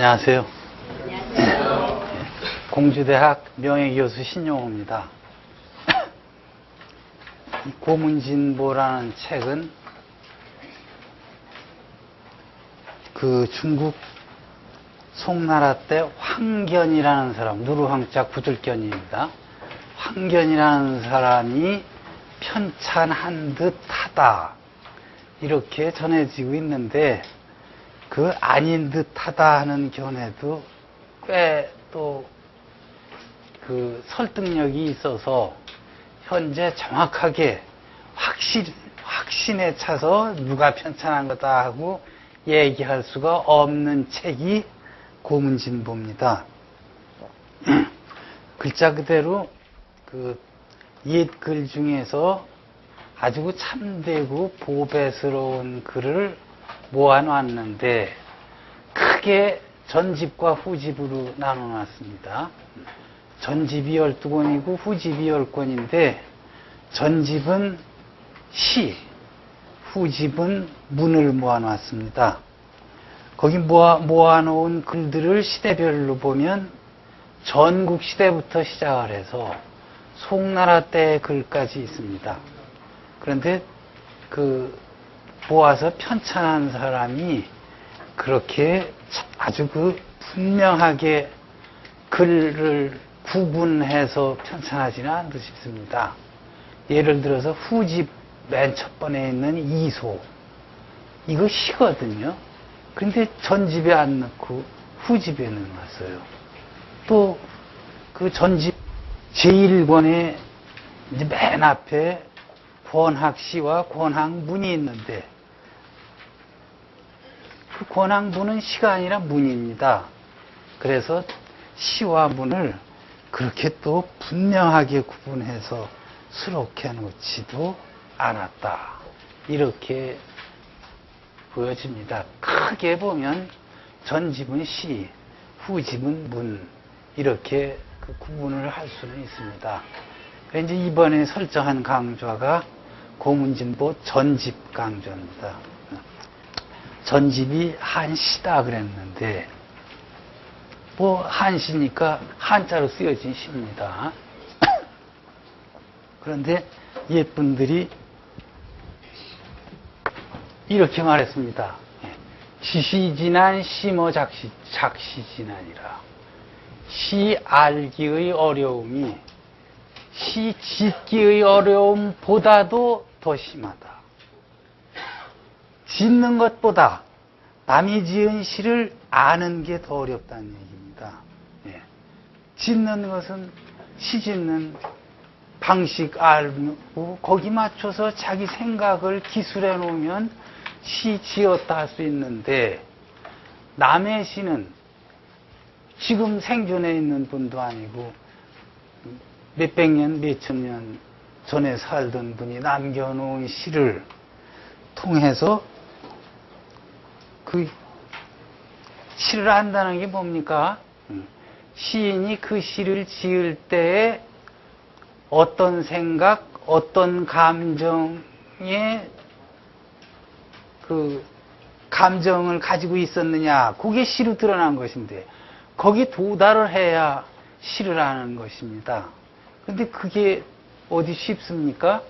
안녕하세요. 공주대학 명예교수 신용호입니다. 이 고문진보라는 책은 그 중국 송나라 때 황견이라는 사람, 누르황자 구들견입니다. 황견이라는 사람이 편찬한 듯하다 이렇게 전해지고 있는데, 그 아닌 듯하다 하는 견해도 꽤 또 그 설득력이 있어서 현재 정확하게 확신에 차서 누가 편찬한 거다 하고 얘기할 수가 없는 책이 고문진보입니다. 글자 그대로 그 옛글 중에서 아주 참되고 보배스러운 글을 모아놨는데, 크게 전집과 후집으로 나눠놨습니다. 전집이 12권이고 후집이 10권인데, 전집은 시, 후집은 문을 모아놨습니다. 거기 모아놓은 글들을 시대별로 보면 전국 시대부터 시작을 해서 송나라 때의 글까지 있습니다. 그런데 그 모아서 편찬한 사람이 그렇게 아주 분명하게 글을 구분해서 편찬하지는 않듯 싶습니다. 예를 들어서 후집 맨 첫 번에 있는 이소, 이거 시거든요. 그런데 전집에 안 넣고 후집에 넣어놨어요. 또 그 전집 제1권에 이제 맨 앞에 권학시와 권학문이 있는데, 그 권학문은 시가 아니라 문입니다. 그래서 시와 문을 그렇게 또 분명하게 구분해서 수록해 놓지도 않았다, 이렇게 보여집니다. 크게 보면 전집은 시, 후집은 문, 이렇게 그 구분을 할 수는 있습니다. 이제 이번에 설정한 강좌가 고문진보 전집 강좌입니다. 전집이 한시다 그랬는데, 뭐 한시니까 한자로 쓰여진 시입니다. 그런데 옛분들이 이렇게 말했습니다. 시시지난 시모 작시지난이라. 시 알기의 어려움이 시 짓기의 어려움보다도 더 심하다. 짓는 것보다 남이 지은 시를 아는 게 더 어렵다는 얘기입니다. 짓는 것은 시 짓는 방식 알고 거기 맞춰서 자기 생각을 기술해 놓으면 시 지었다 할 수 있는데, 남의 시는 지금 생존해 있는 분도 아니고 몇백 년, 몇천 년 전에 살던 분이 남겨놓은 시를 통해서 그 시를 안다는 게 뭡니까? 시인이 그 시를 지을 때에 어떤 생각, 어떤 감정의 그 감정을 가지고 있었느냐, 그게 시로 드러난 것인데, 거기 도달을 해야 시를 아는 것입니다. 그런데 그게 어디 쉽습니까?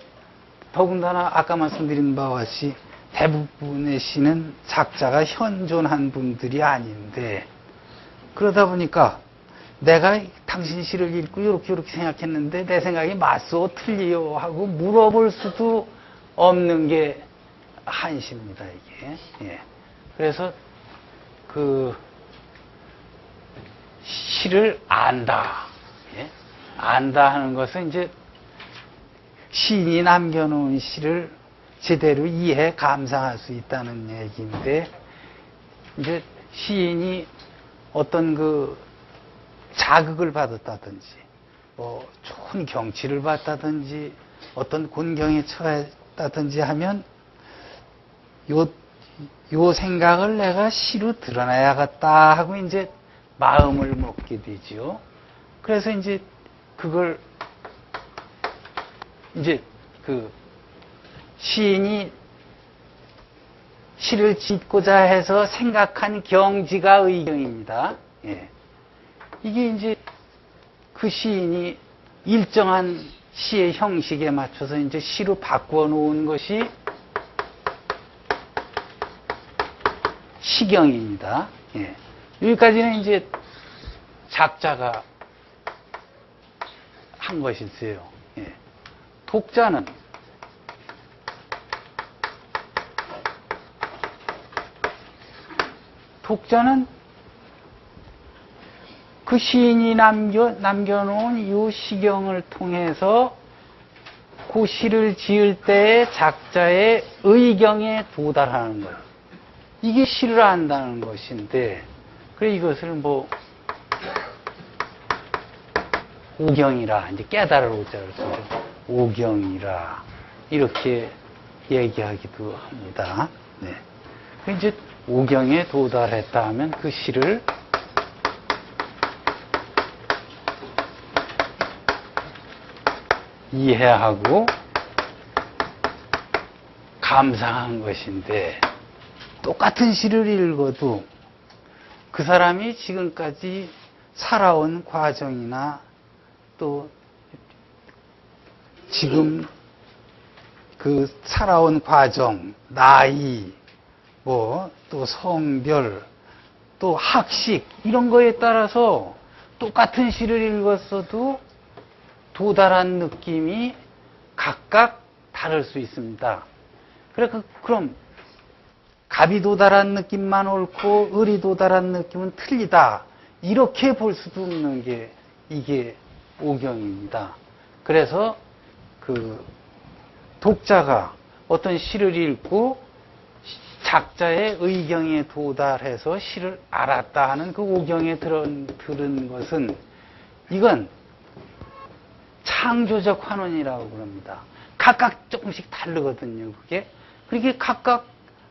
더군다나 아까 말씀드린 바와 같이 대부분의 시는 작자가 현존한 분들이 아닌데, 그러다 보니까 내가 당신 시를 읽고 이렇게 생각했는데 내 생각이 맞소 틀리요 하고 물어볼 수도 없는 게 한시입니다, 이게. 그래서 그 시를 안다. 안다 하는 것은 이제 시인이 남겨놓은 시를 제대로 이해, 감상할 수 있다는 얘기인데, 이제 시인이 어떤 그 자극을 받았다든지, 뭐 좋은 경치를 봤다든지, 어떤 곤경에 처했다든지 하면 요 생각을 내가 시로 드러내야겠다 하고 이제 마음을 먹게 되죠. 그래서 이제 그걸 이제 그 시인이 시를 짓고자 해서 생각한 경지가 의경입니다. 예. 이게 이제 그 시인이 일정한 시의 형식에 맞춰서 이제 시로 바꾸어 놓은 것이 시경입니다. 예. 여기까지는 이제 작자가 한 것이지요. 예. 독자는 그 시인이 남겨놓은 이 시경을 통해서 그 시를 지을 때의 작자의 의경에 도달하는 거예요. 이게 시를 안다는 것인데, 그래 이것을 뭐 오경이라, 이제 깨달을 오자를 써서 오경이라 이렇게 얘기하기도 합니다. 네. 이제 오경에 도달했다 하면 그 시를 이해하고 감상한 것인데, 똑같은 시를 읽어도 그 사람이 지금까지 살아온 과정이나 또 지금 그 살아온 과정, 나이, 뭐 또 성별, 또 학식 이런 거에 따라서 똑같은 시를 읽었어도 도달한 느낌이 각각 다를 수 있습니다. 그럼 갑이 도달한 느낌만 옳고 을이 도달한 느낌은 틀리다, 이렇게 볼 수도 없는 게 이게 오경입니다. 그래서 그 독자가 어떤 시를 읽고 작자의 의경에 도달해서 시를 알았다 하는 그 오경에 들은 것은, 이건 창조적 환원이라고 그럽니다. 각각 조금씩 다르거든요, 그게. 그렇게 각각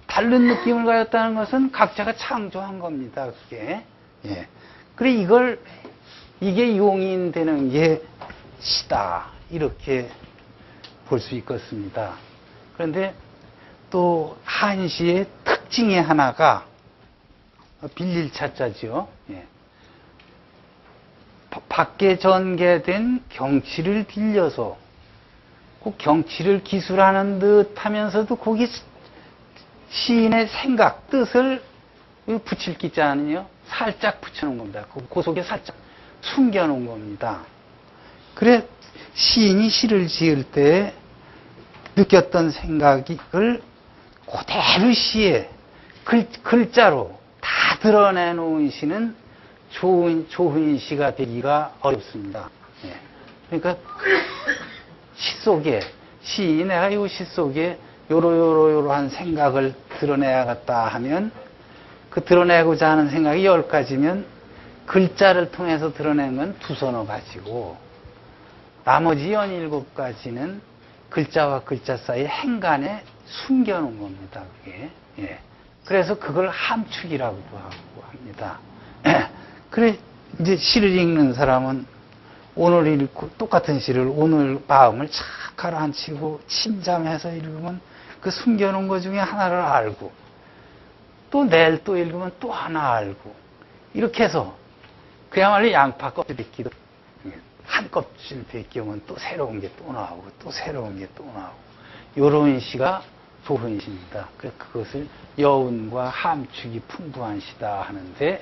다른 느낌을 가졌다는 것은 각자가 창조한 겁니다, 그게. 예. 그래, 이게 용인되는 게 시다, 이렇게 볼 수 있겠습니다. 그런데 또 한시의 특징의 하나가 빌릴 차자죠. 예. 밖에 전개된 경치를 빌려서 그 경치를 기술하는 듯 하면서도 거기 시인의 생각, 뜻을 붙일 기자는요, 살짝 붙여놓은 겁니다. 그 속에 살짝 숨겨놓은 겁니다. 그래, 시인이 시를 지을 때 느꼈던 생각을 그대로 시에 글자로 다 드러내놓은 시는 좋은 시가 되기가 어렵습니다. 예. 그러니까 시 속에, 시인이 내가 이 시 속에 요러한 생각을 드러내야겠다 하면, 그 드러내고자 하는 생각이 10가지면 글자를 통해서 드러낸 건 2~3가지고 나머지 17가지는 글자와 글자 사이 행간에 숨겨놓은 겁니다, 그게. 예. 그래서 그걸 함축이라고도 하고 합니다. 그래, 이제 시를 읽는 사람은 오늘 읽고, 똑같은 시를 오늘 마음을 착 가라앉히고 침잠해서 읽으면 그 숨겨놓은 것 중에 하나를 알고, 또 내일 또 읽으면 또 하나 알고, 이렇게 해서 그야말로 양파 껍질 벗기도, 한 껍질 벗기면 또 새로운 게 또 나오고, 또 새로운 게 또 나오고, 요런 시가 좋은 시입니다. 그것을 여운과 함축이 풍부한 시다 하는데,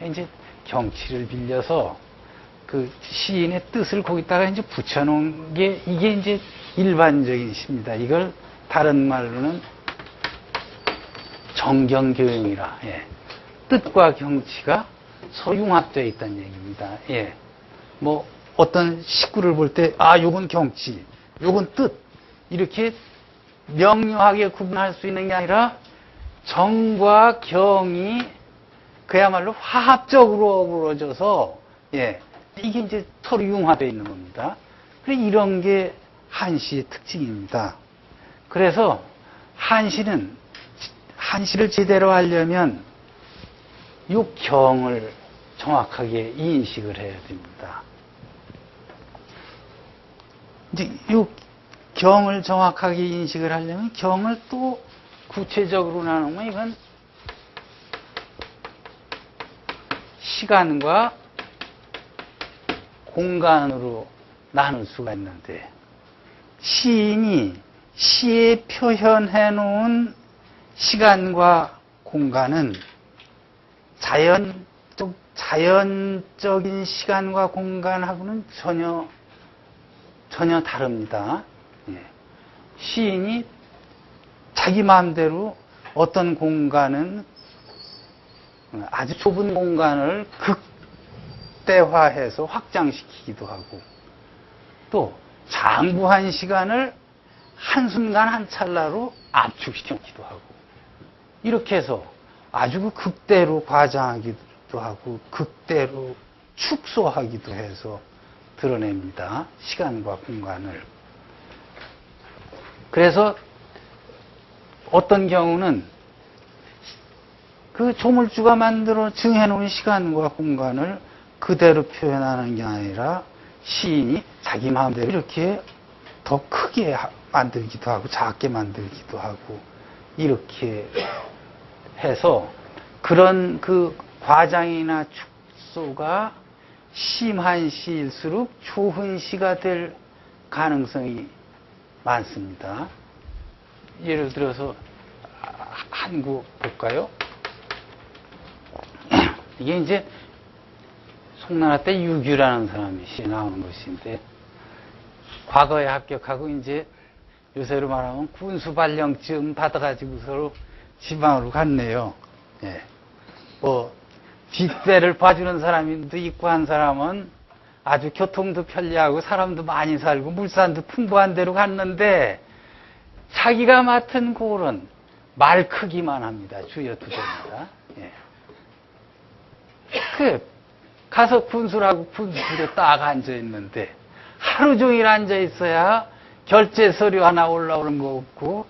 이제 경치를 빌려서 그 시인의 뜻을 거기다가 이제 붙여놓은 게, 이게 이제 일반적인 시입니다. 이걸 다른 말로는 정경교용이라. 예. 뜻과 경치가 서로 융합되어 있다는 얘기입니다. 예. 뭐 어떤 식구를 볼 때, 요건 경치, 요건 뜻, 이렇게 명료하게 구분할 수 있는 게 아니라 정과 경이 그야말로 화합적으로 어우러져서, 예, 이게 이제 서로 융합되어 있는 겁니다. 그래, 이런 게 한시의 특징입니다. 그래서 한시를 제대로 하려면 이 경을 정확하게 인식을 해야 됩니다. 이제 이 경을 정확하게 인식을 하려면 경을 또 구체적으로 나누면 이건 시간과 공간으로 나눌 수가 있는데, 시인이 시에 표현해 놓은 시간과 공간은 자연적인 시간과 공간하고는 전혀 다릅니다. 예. 시인이 자기 마음대로 어떤 공간은 아주 좁은 공간을 극대화해서 확장시키기도 하고, 또 장구한 시간을 한순간 한 찰나로 압축시키기도 하고, 이렇게 해서 아주 극대로 과장하기도 하고 극대로 축소하기도 해서 드러냅니다. 시간과 공간을. 그래서 어떤 경우는 그 조물주가 만들어 정해놓은 시간과 공간을 그대로 표현하는 게 아니라 시인이 자기 마음대로 이렇게 더 크게 만들기도 하고 작게 만들기도 하고, 이렇게 해서 그런 그 과장이나 축소가 심한 시일수록 좋은 시가 될 가능성이 많습니다. 예를 들어서 한 구 볼까요? 이게 이제 송나라 때 유규라는 사람이 시 나오는 것인데, 과거에 합격하고 이제 요새로 말하면 군수 발령증 받아가지고 서로 지방으로 갔네요. 예. 뭐 뒷배를 봐주는 사람도 있고, 한 사람은 아주 교통도 편리하고 사람도 많이 살고 물산도 풍부한 데로 갔는데, 자기가 맡은 골은 말 크기만 합니다. 주여 두 대입니다. 예. 가서 군수라고 군수실에 딱 앉아 있는데, 하루 종일 앉아 있어야 결제 서류 하나 올라오는 거 없고,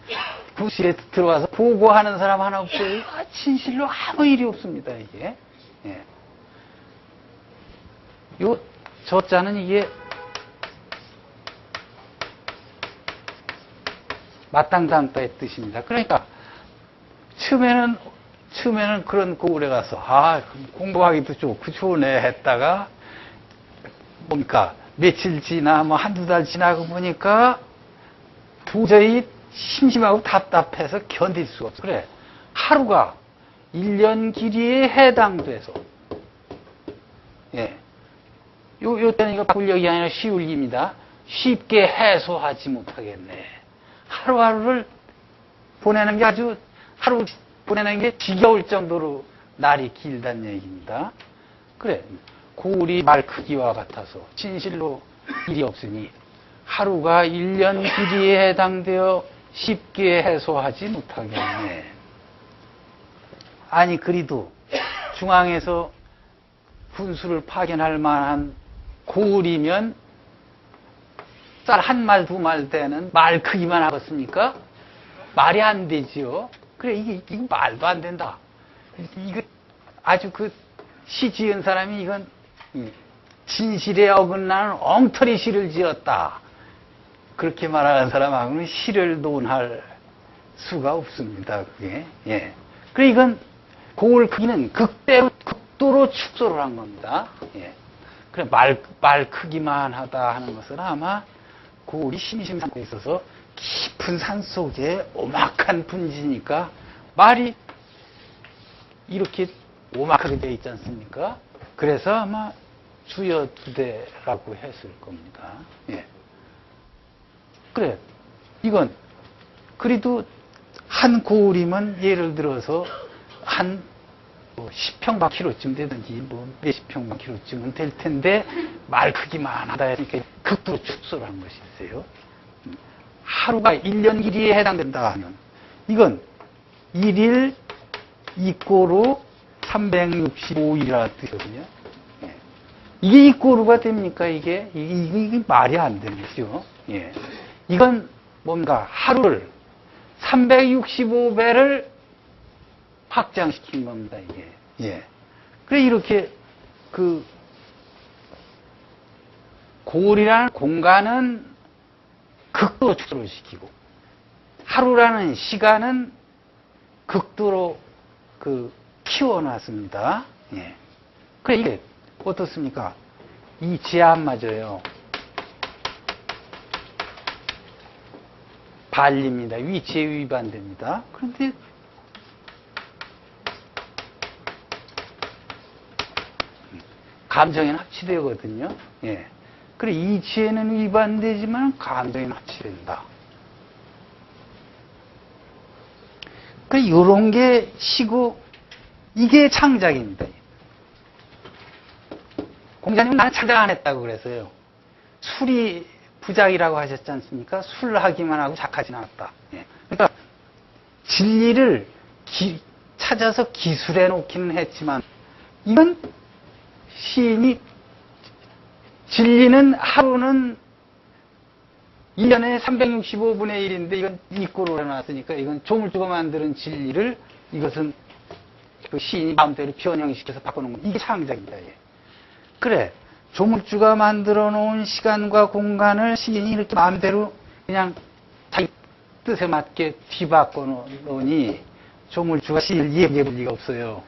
군실에 들어와서 보고하는 사람 하나 없어요. 진실로 아무 일이 없습니다, 이게. 예. 저 자는 이게 마땅담다의 뜻입니다. 그러니까 처음에는 그런 고을에 가서 공부하기도 좋고 좋네 했다가, 뭡니까 며칠 지나 뭐 한두 달 지나고 보니까 도저히 심심하고 답답해서 견딜 수가 없어. 그래, 하루가 1년 길이에 해당돼서, 예, 요때는 이거 바꿀력이 아니라 쉬울기입니다. 쉽게 해소하지 못하겠네. 하루하루를 보내는 게 하루 보내는 게 지겨울 정도로 날이 길다는 얘기입니다. 그래, 고울이 말 크기와 같아서 진실로 일이 없으니 하루가 1년 길이에 해당되어 쉽게 해소하지 못하겠네. 아니, 그리도 중앙에서 군수를 파견할 만한 고울이면 쌀 한 말, 두 말 되는 말 크기만 하겠습니까? 말이 안 되지요. 그래, 이게 말도 안 된다. 이거 아주 시 지은 사람이 이건 진실에 어긋나는 엉터리 시를 지었다. 그렇게 말하는 사람하고는 시를 논할 수가 없습니다, 그게. 예. 그래, 이건 고울 크기는 극도로 축소를 한 겁니다. 예. 그래, 말 크기만 하다 하는 것은 아마 고울이 심심산에 있어서 깊은 산 속에 오막한 분지니까 말이 이렇게 오막하게 되어 있지 않습니까? 그래서 아마 주여 두 대라고 했을 겁니다. 예. 그래, 이건 그래도 한 고울이면 예를 들어서 한 10평방키로쯤 되든지 뭐 몇십 평방키로쯤은 될 텐데, 말 크기만 하다 해니까 극도로 축소를 한 것이 있어요. 하루가 1년 길이에 해당된다 하면 이건 1일 2고로 365일이라는 뜻이거든요. 예. 이게 2고루가 됩니까? 이게 말이 안 되는 거죠. 예. 이건 뭔가 하루를 365배를 확장시킨 겁니다, 이게. 예. 그래, 이렇게 고울이라는 공간은 극도로 축소를 시키고, 하루라는 시간은 극도로 키워놨습니다. 예. 그래, 이게 어떻습니까? 이 지혜 안 맞아요. 반리입니다. 위치에 위반됩니다. 그런데 감정에는 합치되거든요. 예. 그래, 이 지혜는 위반되지만 감정에는 합치된다. 그래, 요런 게 시고, 이게 창작입니다. 공자님은 나는 창작 안 했다고 그랬어요. 술이 부작이라고 하셨지 않습니까? 술 하기만 하고 작하진 않았다. 예. 그러니까 진리를 찾아서 기술해 놓기는 했지만, 이건 시인이 진리는 하루는 1년에 365분의 1인데 이건 이꼴로 해놨으니까 이건 조물주가 만드는 진리를 이것은 그 시인이 마음대로 변형시켜서 바꿔놓은 거. 이게 창작입니다. 예. 그래, 조물주가 만들어 놓은 시간과 공간을 시인이 이렇게 마음대로 그냥 자기 뜻에 맞게 뒤바꿔 놓으니 조물주가 시인을 이해해 볼 리가 없어요.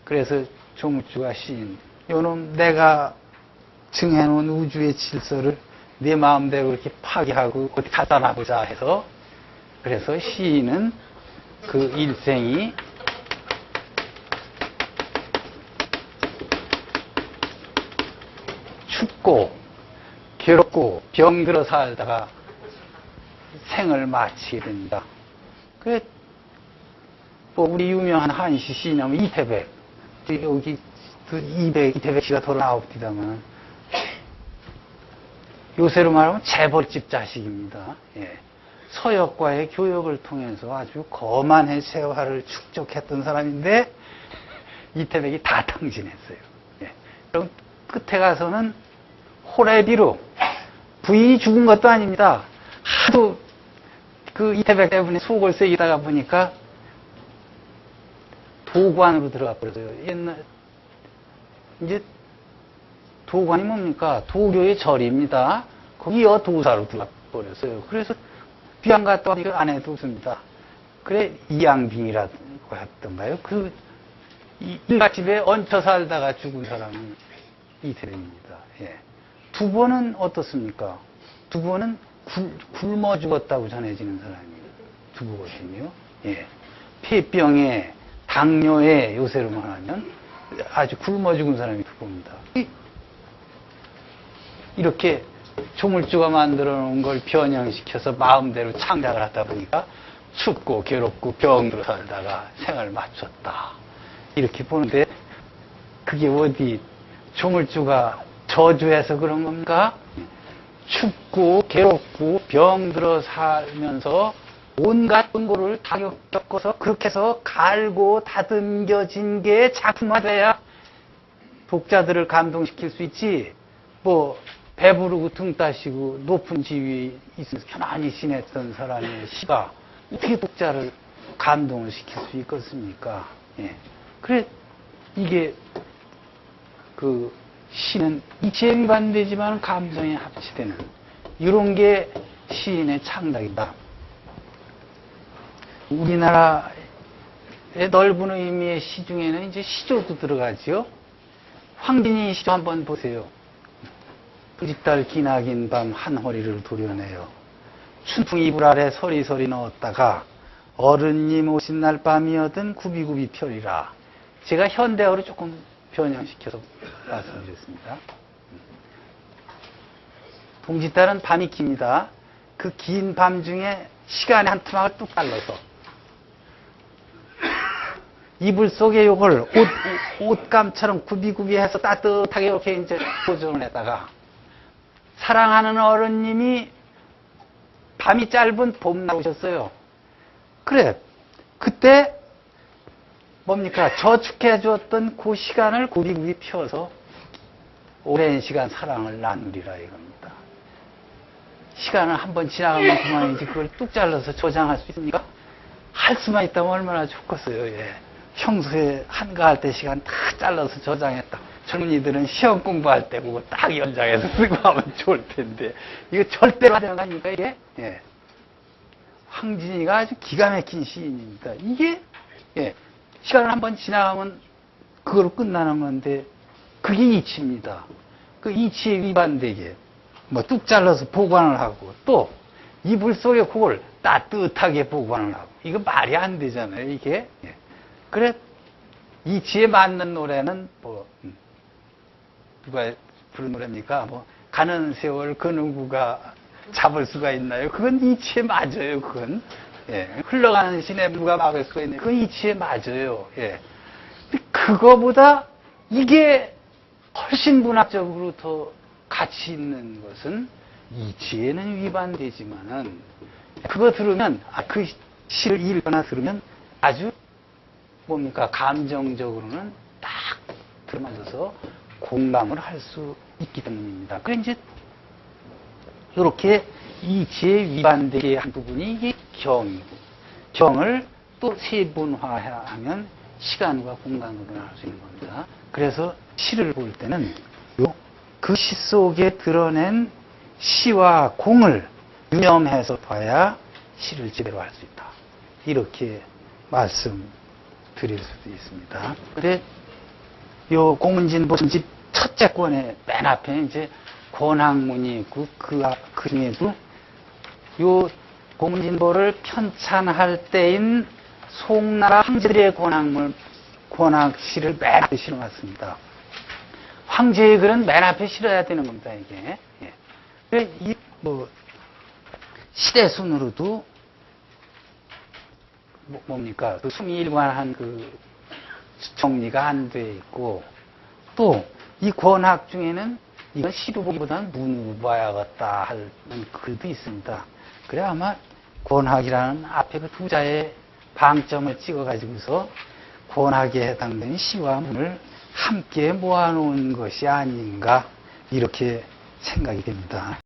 그래서 조물주가 시인, 요놈 내가 정해놓은 우주의 질서를 내 마음대로 이렇게 파괴하고 어디 갖다 놔보자 해서, 그래서 시인은 그 일생이 춥고 괴롭고 병들어 살다가 생을 마치게 된다. 그래, 우리 유명한 한시 시인하면 이태백, 여기 이태백 씨가 돌아 나옵니다만, 요새로 말하면 재벌집 자식입니다. 예. 서역과의 교역을 통해서 아주 거만의 세화를 축적했던 사람인데 이태백이 다 탕진했어요. 예. 그럼 끝에 가서는 호래비로, 부인이 죽은 것도 아닙니다. 하도 그 이태백 때문에 속을 새기다가 보니까 도관으로 들어가 버렸어요. 옛날 이제 도관이 뭡니까? 도교의 절입니다. 거기 도사로 들어가 버렸어요. 그래서 비양 갔다 오니까 안 해도 습니다. 그래, 이양빙이라고 했던가요? 인갓집에 얹혀 살다가 죽은 사람은 이태백입니다. 예. 두 번은 어떻습니까? 두 번은 굶어 죽었다고 전해지는 사람이 두부거든요. 예. 폐병에, 당뇨에, 요새로 말하면 아주 굶어 죽은 사람이 두부입니다. 이렇게 조물주가 만들어 놓은 걸 변형시켜서 마음대로 창작을 하다 보니까 춥고 괴롭고 병들어 살다가 생을 마쳤다. 이렇게 보는데, 그게 어디 조물주가 저주해서 그런 건가? 춥고 괴롭고 병들어 살면서 온갖 근고를 다 겪어서 그렇게 해서 갈고 다듬겨진 게 작품화돼야 독자들을 감동시킬 수 있지. 배부르고 등 따시고 높은 지위에 있으면서 편안히 지냈던 사람의 시가 어떻게 독자를 감동을 시킬 수 있겠습니까? 예. 그래, 이게 시는 이치에 위반되지만 감정에 합치되는 이런 게 시인의 창작이다. 우리나라의 넓은 의미의 시 중에는 이제 시조도 들어가지요. 황진이 시조 한번 보세요. 부짓달 기나긴 밤 한 허리를 도려내요. 춘풍 이불 아래 서리서리 넣었다가 어른님 오신 날 밤이어든 구비구비 펴리라. 제가 현대어로 조금 변형시켜서 말씀드렸습니다. 봉짓달은 밤이 깁니다. 그 긴 밤 중에 시간의 한 토막을 뚝 잘라서 이불 속에 요걸 옷감처럼 구비구비해서 따뜻하게 이렇게 이제 보존을 했다가 사랑하는 어른님이 밤이 짧은 봄날 오셨어요. 그래, 그때 뭡니까? 저축해 주었던 그 시간을 구비구비 펴서 오랜 시간 사랑을 나누리라 이겁니다. 시간을 한번 지나가면 그만이지 그걸 뚝 잘라서 저장할 수 있습니까? 할 수만 있다면 얼마나 좋겠어요. 예. 평소에 한가할 때 시간 다 잘라서 저장했다. 젊은이들은 시험 공부할 때 그거 딱 연장해서 쓰고 하면 좋을 텐데 이거 절대로 하는 거 아닙니까 이게? 예. 황진이가 아주 기가 막힌 시인입니다. 이게 예. 시간을 한번 지나가면 그걸로 끝나는 건데, 그게 이치입니다. 그 이치에 위반되게, 뭐 뚝 잘라서 보관을 하고, 또 이불 속에 그걸 따뜻하게 보관을 하고, 이거 말이 안 되잖아요, 이게. 예. 그래, 이치에 맞는 노래는 뭐, 누가 부른 노래입니까? 뭐, 가는 세월 그 누구가 잡을 수가 있나요? 그건 이치에 맞아요, 그건. 예. 흘러가는 시내 누가 막을 수가 있나요? 그건 이치에 맞아요. 예. 근데 그거보다 이게 훨씬 문학적으로 더 가치 있는 것은 이치에는 위반되지만은, 그거 들으면, 그 시를 읽거나 들으면 아주 뭡니까? 감정적으로는 딱 들어맞아서 공감을 할 수 있기 때문입니다. 그래, 이제, 이렇게 이치에 위반되게 한 부분이 이게 경이고, 경을 또 세분화하면 시간과 공간으로 나올 수 있는 겁니다. 그래서 시를 볼 때는 그 시 속에 드러낸 시와 공을 유념해서 봐야 시를 제대로 할 수 있다. 이렇게 말씀드릴 수도 있습니다. 그래, 요 공문진보집 첫째 권의 맨 앞에 이제 권학문이 있고, 그 중에도 요 공문진보를 편찬할 때인 송나라 황제들의 권학시를 맨 앞에 실어놨습니다. 황제의 글은 맨 앞에 실어야 되는 겁니다, 이게. 예. 그래, 시대 순으로도, 뭡니까? 그 순위일관한 그 정리가 안 돼 있고, 또, 이 권학 중에는 이건 시로 보기보다는 문으로 봐야겠다 하는 글도 있습니다. 그래, 아마 권학이라는 앞에 그 두 자의 방점을 찍어가지고서 권학에 해당되는 시와 문을 함께 모아놓은 것이 아닌가, 이렇게 생각이 됩니다.